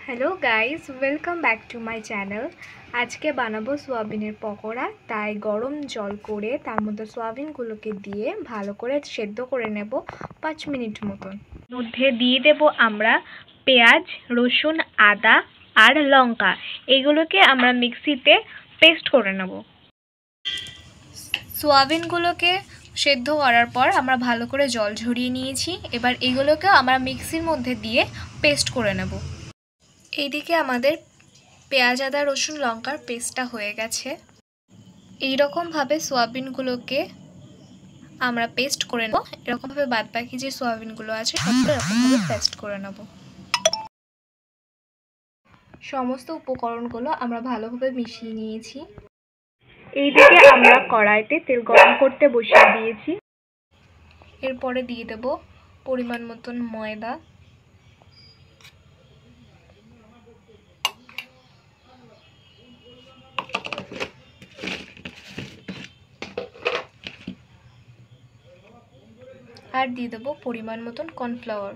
Hello guys, welcome back to my channel. আজকে বানাবো সোয়াবিনের পকোড়া। তাই গরম জল করে তার মধ্যে সোয়াবিনগুলোকে দিয়ে ভালো করে সেদ্ধ করে নেব 5 মিনিট মতন। মধ্যে দিয়ে দেব আমরা পেঁয়াজ, রসুন, আদা আর লঙ্কা। এইগুলোকে আমরা মিক্সিতে পেস্ট করে নেব। সোয়াবিনগুলোকে সেদ্ধ করার পর আমরা ভালো করে জল ঝরিয়ে নিয়েছি। এবার এগুলোকে আমরা মিক্সির মধ্যে দিয়ে পেস্ট করে নেব। এইদিকে আমাদের পেঁয়াজ, আদা, রসুন, লঙ্কার পেস্টটা হয়ে গেছে। এইরকমভাবে সোয়াবিনগুলোকে আমরা পেস্ট করে নেব। এরকমভাবে বাদবাকি যে সোয়াবিনগুলো আছে সবগুলো এরকমভাবে পেস্ট করে নেব। সমস্ত উপকরণগুলো আমরা ভালোভাবে মিশিয়ে নিয়েছি। এইদিকে আমরা কড়াইতে তেল গরম করতে বসিয়ে দিয়েছি। এরপরে দিয়ে দেব পরিমাণ মতন ময়দা, আর দিয়ে দেবো পরিমাণ মতন কর্নফ্লাওয়ার।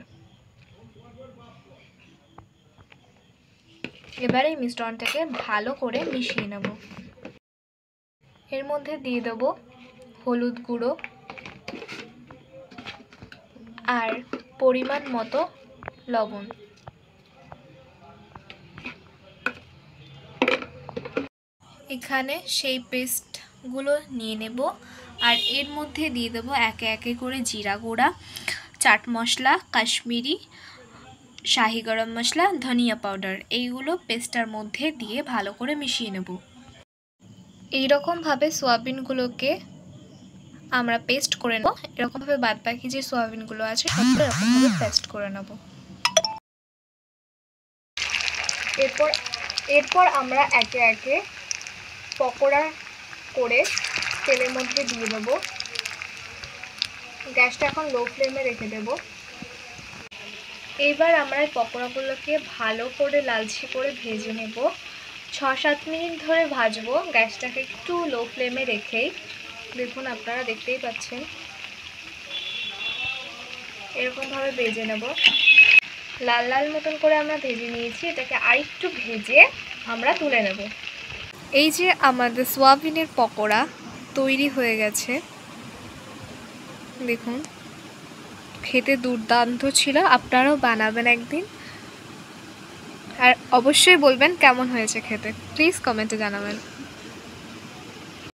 এবার এই মিশ্রণটাকে ভালো করে মিশিয়ে নেব। এর মধ্যে দিয়ে দেবো হলুদ গুঁড়ো আর পরিমাণ মতো লবণ। এখানে সেই পেস্টগুলো নিয়ে নেব আর এর মধ্যে দিয়ে দেবো একে একে করে জিরা গুঁড়া, চাট মশলা, কাশ্মীরি, শাহি গরম মশলা, ধনিয়া পাউডার। এইগুলো পেস্টটার মধ্যে দিয়ে ভালো করে মিশিয়ে নেব। এইরকমভাবে সোয়াবিনগুলোকে আমরা পেস্ট করে নেব। এরকমভাবে বাদবাকি যে সোয়াবিনগুলো আছে সবগুলো এরকমভাবে পেস্ট করে নেব। এরপর আমরা একে একে পকোড়া করে তেলের মধ্যে দিয়ে দেবো। গ্যাসটা এখন লো ফ্লেমে রেখে দেব। এইবার আমরা এই পকোড়াগুলোকে ভালো করে লালচে করে ভেজে নেব। 6-7 মিনিট ধরে ভাজবো, গ্যাসটাকে একটু লো ফ্লেমে রেখেই। দেখুন, আপনারা দেখতেই পাচ্ছেন এরকমভাবে ভেজে নেব। লাল লাল মতন করে আমরা ভেজে নিয়েছি। এটাকে আরেকটু ভেজে আমরা তুলে নেব। এই যে আমাদের সোয়াবিনের পকোড়া তৈরি হয়ে গেছে। দেখুন, খেতে দুর্দান্ত ছিল। আপনারাও বানাবেন একদিন, আর অবশ্যই বলবেন কেমন হয়েছে খেতে। প্লিজ কমেন্টে জানাবেন।